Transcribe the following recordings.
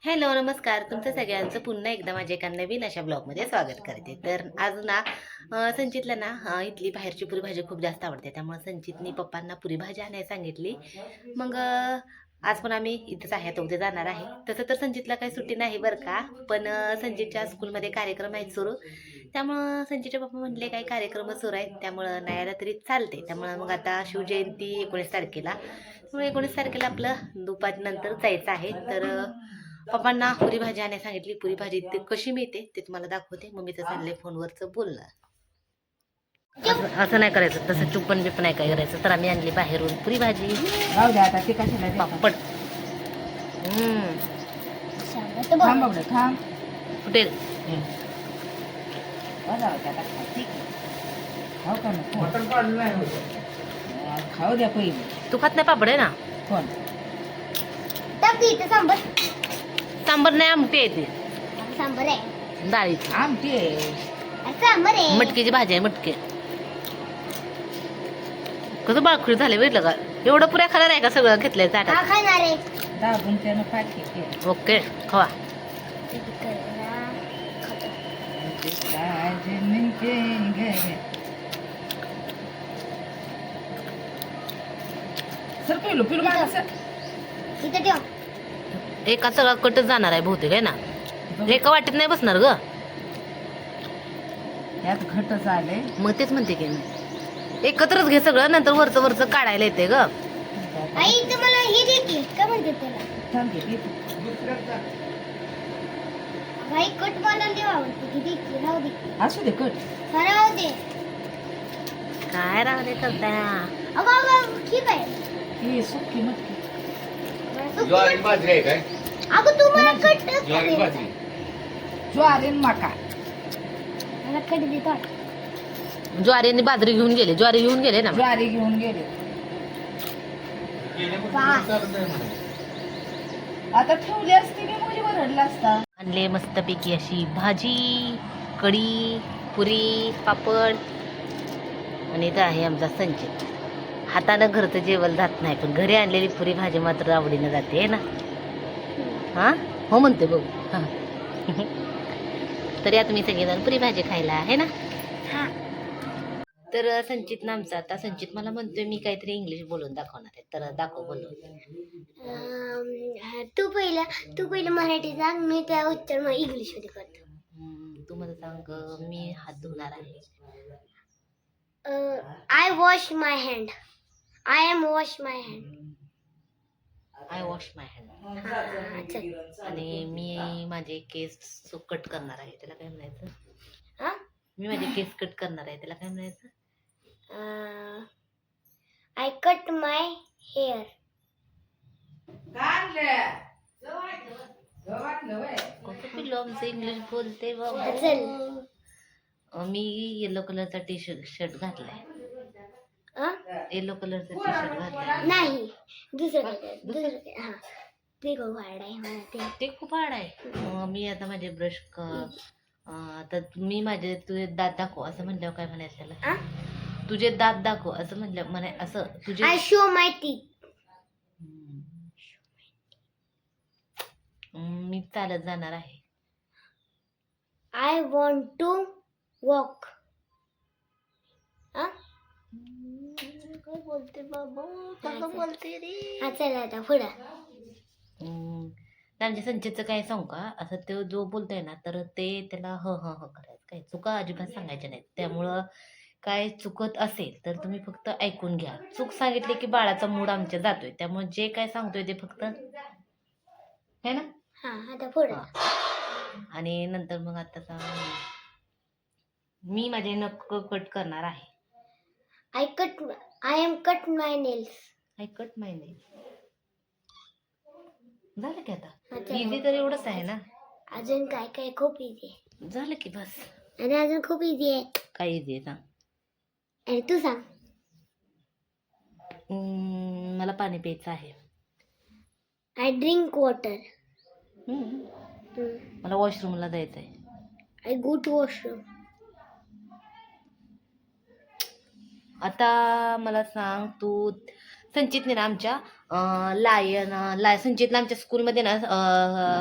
Hello नमस्कार. तुमचं सगळ्यांचं पुन्हा एकदा माझ्या एका नवीन अशा ब्लॉगमध्ये स्वागत करते. तर आज ना संचितला ना इथली बाहेरची पुरी भाजी खूप जास्त आवडते. त्यामुळे संचितनी पप्पांना पुरी भाजी आणायला सांगितली. मग आज पण आम्ही इथंच आहे, आता उद्या जाणार आहे. तसं तर संचितला काही सुट्टी नाही बरं का, पण संचितच्या स्कूलमध्ये कार्यक्रम आहेत सुरू. त्यामुळं संचितचे पप्पा म्हटले काही कार्यक्रम सुरू आहेत, त्यामुळं नाही आला तरी चालते. त्यामुळं मग आता शिवजयंती 19 तारखेला, त्यामुळे 19 तारखेला आपलं दुपारनंतर जायचं आहे. तर पप्पांना पुरी भाजी आणायला सांगितली. पुरी भाजी ते कशी मिळते ते तुम्हाला दाखवते. मम्मीचं चाललंय फोनवरचं बोलणं. असं नाही करायचं, तसं चुपन बिपन नाही काय करायचं. तर आम्ही आणली बाहेरून पुरी भाजी, पापड. कुठे खाऊ द्या पहिले. तू खात नाही पापड आहे ना? कोण सांबर नाही, आमटी आहे ती सांबर आहे, डाळीची. आमटी आहे. सांबर आहे. मटकीची भाजी आहे, मटके. कसं बाळखुरी झाले बघितलं का? एवढं पुऱ्या खाणार आहे का? सगळं घेतलंय हा ताटात. खाणार आहे. दाबून त्यानं पाठी ओके, खवा. सर पिलू पिलू मागा सर. इथं ठेव. एका सगळा कटच जाणार आहे बहुतेक आहे ना? एका वाटीत नाही बसणार ग. यात घट झाले. मग तेच म्हणते की मी एकत्रच घे सगळं, नंतर वरचं वरचं काढायला येते ग. आई इथं मला हे दे की, काय म्हणते त्याला? भाई कट मला देवा आवडते की, दे की, राहू दे. असू दे कट. हा, राहू दे. काय राहते करता? अगं अगं ठीक आहे. ही सुकी मटकी. ज्वारी बाजरी आहे काय? अगं तू मला कट ज्वारी बाजरी. ज्वारी आणि मका. मला कट दे तर. ज्वारी आणि बाजरी घेऊन गेले, ज्वारी घेऊन गेले ना. ज्वारी घेऊन गेले. आता ठेवली असती की मुली वरडला असता. आणले मस्तपैकी अशी भाजी, कढी, पुरी, पापड. आणि इथं आहे आमचा संचित. हातानं घरचं जेवण जात नाही, पण घरी आणलेली पुरी भाजी मात्र आवडीनं जाते आहे ना? हा हो म्हणते बघ. तरी आता मी सगळेजण पुरी भाजी खायला आहे ना. हा. तर संचित ना आमचा, आता संचित मला म्हणतोय मी काहीतरी इंग्लिश बोलून दाखवणार आहे, तर दाखव बोलून. तू पहिलं मराठी सांग, मी त्या उत्तर मग इंग्लिश मध्ये करतो. तू मला सांग. मी हात धुणार आहे. I wash my hand. I am wash my hand. I wash my hand. चल. आणि मी माझे केस कट करणार आहे, त्याला काय म्हणायचं? हा? मी माझे केस कट करणार आहे, त्याला काय म्हणायचं? I cut my hair. कसं पिल्लू आमचं इंग्लिश बोलते बाबा. चल. मी येलो कलरचा टी शर्ट घातलाय. येलो कलरचा टी शर्ट घातलाय. नाही, दुसरं हा, ते खूप हार्ड आहे मला ते खूप हार्ड आहे. मी आता माझे ब्रश आता मी माझे तुझे दात दाखव असं म्हणल्यावर काय म्हणायचं त्याला? हा? तुझे दात दाखव असं म्हणलं म्हणे, असं तुझे. I show my teeth. मी चालत जाणार आहे. I want to walk. काय बोलते बाबा, कसं बोलते रे? हा चल आता पुढं. आमच्या संचितचं काय सांगू का? असं ते जो बोलतोय ना, तर ते त्याला ह ह ह करायचं, काय चुका अजिबात सांगायच्या नाहीत. त्यामुळं काय चुकत असेल तर तुम्ही फक्त ऐकून घ्या. चूक सांगितली की बाळाचा मूड आमच्या जातोय. त्यामुळे जे काय सांगतोय ते फक्त है ना. हा आता पुढं. आणि नंतर मग आता मी माझे नख कट करणार आहे. I am cut my nails. I cut my nail. झालं की आता? अच्छा. इझी तर एवढंच आहे ना. अजून काय काय खूप इझी आहे. झालं की बस. आणि अजून खूप इझी आहे. काय इझी आहे सांग? आणि तू सांग. मला पाणी प्यायचं आहे. I drink water. मला वॉशरूमला जायचं आहे. I go to washroom. आता मला सांग तू, संचितने ना आमच्या संचितला आमच्या स्कूलमध्ये ना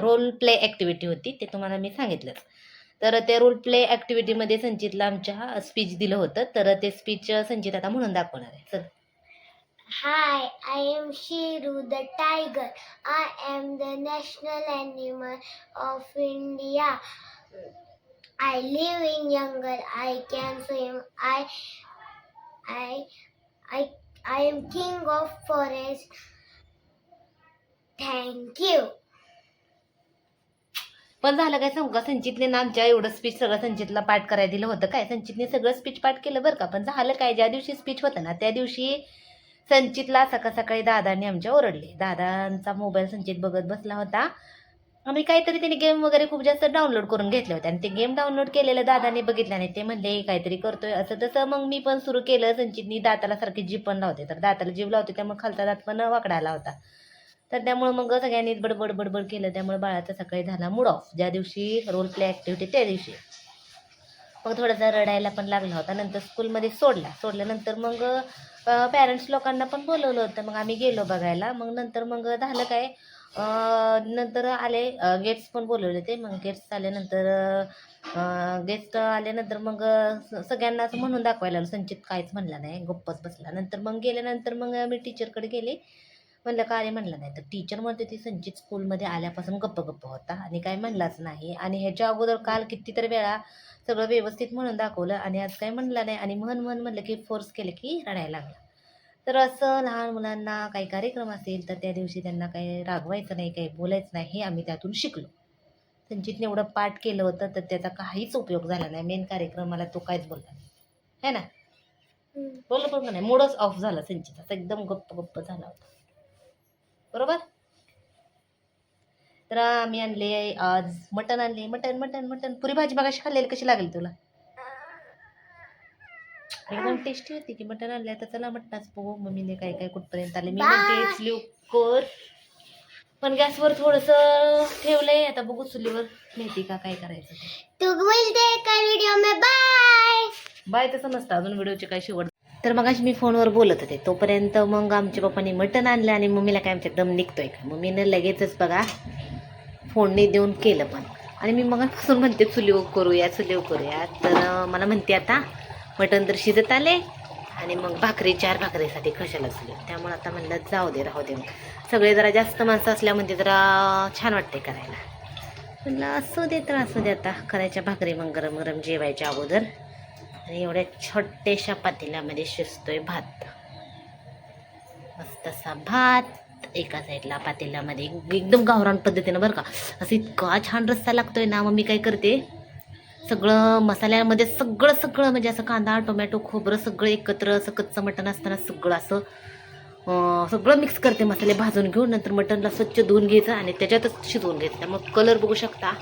रोल प्ले ॲक्टिव्हिटी होती, ते तुम्हाला मी सांगितलं. तर ते रोल प्ले ॲक्टिव्हिटीमध्ये संचितला आमच्या स्पीच दिलं होतं, तर ते स्पीच संचित आता म्हणून दाखवणार आहे. चल. Hi, I am Shiru the tiger. I am the national animal of India. I live in jungle. I can swim. I am king of forest. Thank you. पण झालं काय सांगू का, संचितने ना आमच्या एवढं स्पीच सगळं संचितला पाठ करायला दिलं होतं काय, संचितने सगळं स्पीच पाठ केलं बरं का. पण झालं काय, ज्या दिवशी स्पीच होतं ना त्या दिवशी संचितला सकाळी दादांनी आमच्या ओरडले. दादांचा मोबाईल संचित बघत बसला होता आणि काहीतरी त्यांनी गेम वगैरे खूप जास्त डाउनलोड करून घेतले होते आणि ते गेम डाउनलोड केलेलं दादाने बघितलं नाही. ते म्हणले काहीतरी करतोय असं तसं. मग मी पण सुरू केलं. संचितनी दाताला सारखी जीभ पण लावते, तर दाताला जीभ लावते त्यामुळे खालचा दात पण वाकडा आला होता. तर त्यामुळे मग सगळ्यांनी बडबड केलं. त्यामुळे बाळाचा सकाळी झाला मूड ऑफ. ज्या दिवशी रोल प्ले ॲक्टिव्हिटी त्या दिवशी मग थोडासा रडायला पण लागला होता. नंतर स्कूलमध्ये सोडल्यानंतर मग पॅरेंट्स लोकांना पण बोलवलं होतं. मग आम्ही गेलो बघायला. मग नंतर मग झालं काय, नंतर आले गेट्स पण बोलवले ते. मग गेस्ट आल्यानंतर मग सगळ्यांना असं म्हणून दाखवायला लागलं. संचित काहीच म्हणला नाही, गप्पच बसला. नंतर मग गेल्यानंतर मग मी टीचरकडे गेले. म्हणलं का अरे म्हणलं नाही, तर टीचर म्हणते ती संचित स्कूलमध्ये आल्यापासून गप्प होता आणि काय म्हणलाच नाही. आणि ह्याच्या अगोदर काल कितीतरी वेळा सगळं व्यवस्थित म्हणून दाखवलं आणि आज काय म्हणलं नाही. आणि म्हणलं की फोर्स केलं की रडायला लागला. तर असं लहान मुलांना काही कार्यक्रम असेल तर त्या दिवशी त्यांना काही रागवायचं नाही, काही बोलायचं नाही, हे आम्ही त्यातून शिकलो. संचितने एवढं पाठ केलं होतं तर त्याचा काहीच उपयोग झाला नाही. मेन कार्यक्रमाला तो काहीच बोलला नाही, है ना. बोललं पण नाही, मूडच ऑफ झाला संचिताचा, एकदम गप्प झाला होता. बरोबर. तर आम्ही आणले आज मटण आणले. मटण पुरी भाजी बघाशी खाल्लेली कशी लागली तुला? एकदम टेस्टी होती की. मटण आणले. आता चला मटणाच बघू मम्मीने काय काय कुठपर्यंत आले. मी म्हणते चुलीवर कर, पण गॅसवर थोडंसं ठेवलंय. आता बघू चुलीवर माहिती का काय करायचं. तू बोलते का व्हिडिओ में बाय बाय तसं नसतं अजून व्हिडिओचे काय शेवट. तर मग मी फोनवर बोलत होते तोपर्यंत मग आमच्या पप्पांनी मटण आणलं आणि मम्मीला काय आमच्या दम निघतोय का. मम्मीनं लगेचच बघा फोडणी देऊन केलं पण. आणि मी मगापासून म्हणते चुलीवर करूया. तर मला म्हणते आता मटण तर शिजत आले आणि मग 4 भाकरीसाठी कशाला चुली. त्यामुळे आता म्हणलं जाऊ दे राहू दे. सगळे जरा जास्त माणसं असल्या म्हणजे जरा छान वाटते करायला. म्हणलं असू दे आता करायच्या भाकरी मग गरम गरम जेवायच्या अगोदर. आणि एवढ्या छोट्याशा पातेल्यामध्ये शिजतोय भात. मस्त असा भात एका साईडला पातेल्यामध्ये एकदम गावरान पद्धतीनं बरं का. असं इतका छान रस्सा लागतोय ना. मग मी काय करते, सगळं मसाल्यामध्ये सगळं म्हणजे असं कांदा टोमॅटो खोबरं सगळं एकत्र, असं कच्चं मटण असताना सगळं मिक्स करते. मसाले भाजून घेऊन नंतर मटणला स्वच्छ धुवून घ्यायचं आणि त्याच्यातच शिजवून घ्यायचं. त्यामुळे कलर बघू शकता,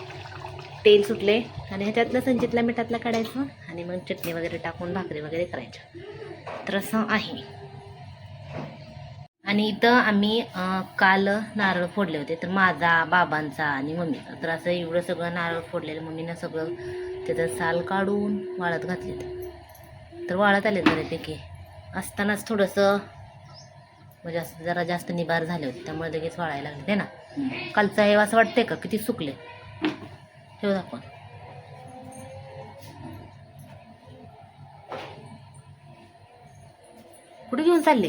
तेल सुटले. आणि ह्याच्यातलं संचितला मिठातला काढायचं आणि मग चटणी वगैरे टाकून भाकरी वगैरे करायच्या. तर असं आहे. आणि इथं आम्ही काल नारळ फोडले होते, तर माझा, बाबांचा आणि मम्मीचा. तर असं एवढं सगळं नारळ फोडलेलं मम्मीनं सगळं त्याचं साल काढून वाळत घातले. तर वाळत आले बऱ्यापैकी. असतानाच थोडंसं म्हणजे असं जरा जास्त निबार झाले होते त्यामुळे लगेच वाळायला लागले ना. कालचं हे असं वाटतंय का किती सुकले. ठेव दाखवा. कुठे घेऊन चालले.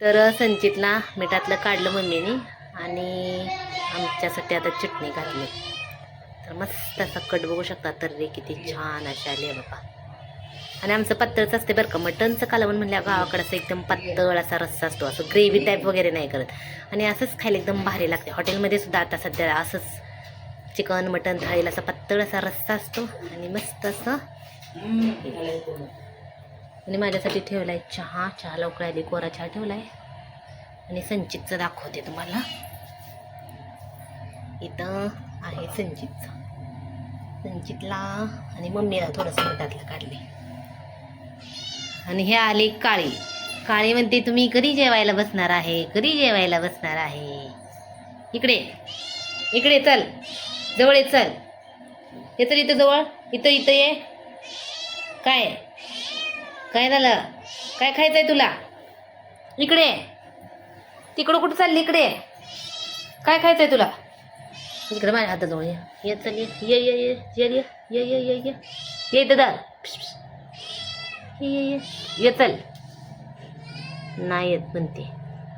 तर संचितला मिठातलं काढलं मम्मीने आणि आमच्यासाठी आता चटणी घातली. तर मस्त असा कट बघू शकता. तर रे किती छान अशी आली आहे बाबा. आणि आमचं पातळच असते बरं का. मटणचं कालवण म्हणल्या गावाकडे असं एकदम पातळ असा रस्सा असतो, असं ग्रेव्ही टाईप वगैरे नाही करत. आणि असंच खायला एकदम भारी लागते. हॉटेलमध्ये सुद्धा आता सध्या असंच चिकन मटण थाळीला असा पातळ असा रस्सा असतो आणि मस्त असं. आणि माझ्यासाठी ठेवलाय चहा लवकर आली, कोरा चहा ठेवलाय. आणि संचितचं दाखवते तुम्हाला. इथं आहे संचितला आणि मम्मीला थोडंसं मिठातलं काढले. आणि हे आली काळी म्हणते तुम्ही कधी जेवायला बसणार आहे. इकडे चल, जवळ ये, चल हे तर इथं जवळ, इथं ये. काय झालं, काय खायचंय तुला. इकडे तिकडं कुठं चालली? इकडे काय खायचंय तुला? इकडे माझ्या हाताजवळ ये. ये चल ये ये ये ये ये ये ये ये ये ये ये इथं धर. ये ये ये ये चल. नाही येत म्हणते.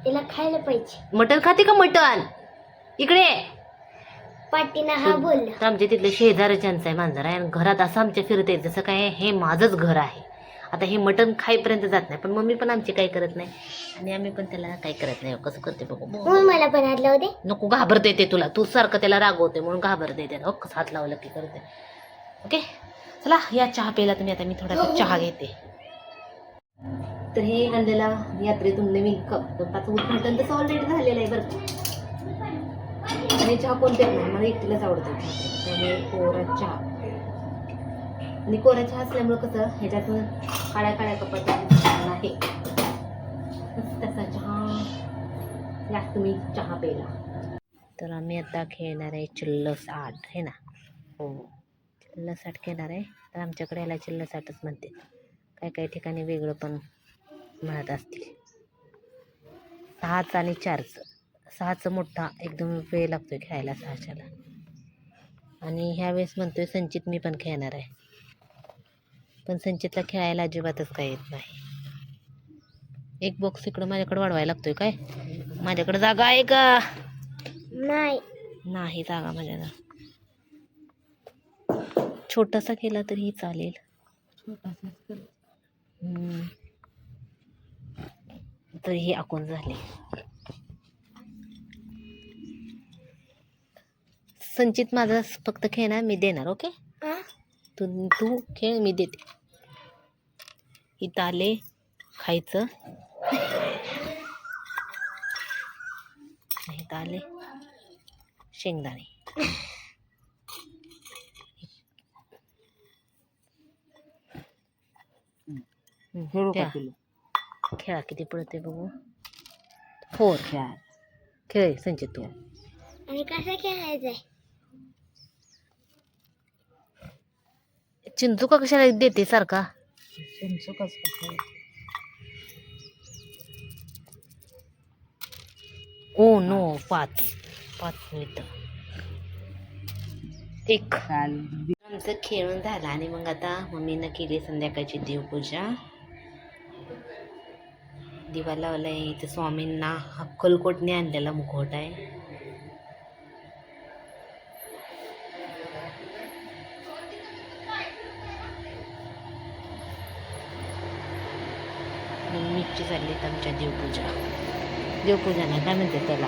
तिला खायला पाहिजे. मटण खाते का मटण? इकडे पाटीना हा बोलला. तर आमच्या तिथले शेजारच्यांचं आहे मांजर आहे आणि घरात असं आमच्या फिरते जसं काय हे माझंच घर आहे. आता हे मटण खाईपर्यंत जात नाही पण मम्मी पण आमची काही करत नाही आणि आम्ही पण त्याला काही करत नाही. कसं करते बघू. मग मला पण हात लावू दे. नको घाबरते ते तुला. तू सारखं त्याला रागवते म्हणून घाबरते त्याला. कसं हात लावलं की करते. ओके चला या चहा प्यायला तुम्ही. आता मी थोडासा चहा घेते. तर हे आणलेला यात्रेतून नवीन कप त्याचं उद्घाटन तसं ऑलरेडी झालेलं आहे बरं. आणि चहा कोण पेत नाही. मला एकटीलाच आवडतो चहा. त्यामुळे कोरा चहा. आणि कोरा चहा असल्यामुळं कसं ह्याच्यातून काळ्या काळ्या कपात आहे तसा चहा. या तुम्ही चहा प्यायला. तर आम्ही आता खेळणार आहे चिल्लस आट है ना. हो चिल्लस आट खेळणार आहे. तर आमच्याकडे याला चिल्लस आटच म्हणते. काही काही ठिकाणी वेगळं पण म्हणत असतील. 6चं आणि 4चं. 6चं मोठा एकदम वेळ लागतोय खेळायला 6च्याला. आणि ह्यावेळेस म्हणतोय संचित मी पण खेळणार आहे. पण संचितला खेळायला अजिबातच काय येत नाही. एक बॉक्स इकडं माझ्याकडे वाढवायला लागतोय. काय माझ्याकडे जागा आहे का? नाही जागा माझ्याला. छोटासा केला तरीही चालेल. तर हे अकाउंट झाले. संचित माझा फक्त खेळणार मी देणार. ओके तू खेळ मी देते. इथं आले खायचं. इथं आले शेंगदाणे. खेळा किती पडते बघू. 4 खेळ संचित तू. आणि कसं खेळायचंय? चिंचुका कशाला देते सारखा? Oh no 5 minute. एक आमचं खेळून झालं आणि मग आता मम्मीनं केली संध्याकाळची देवपूजा. दिवा लावलाय. इथे स्वामींना अक्कलकोटने आणलेला मुखवट आहे. मम्मीची चालली आमच्या देवपूजा. नाही काय म्हणते त्याला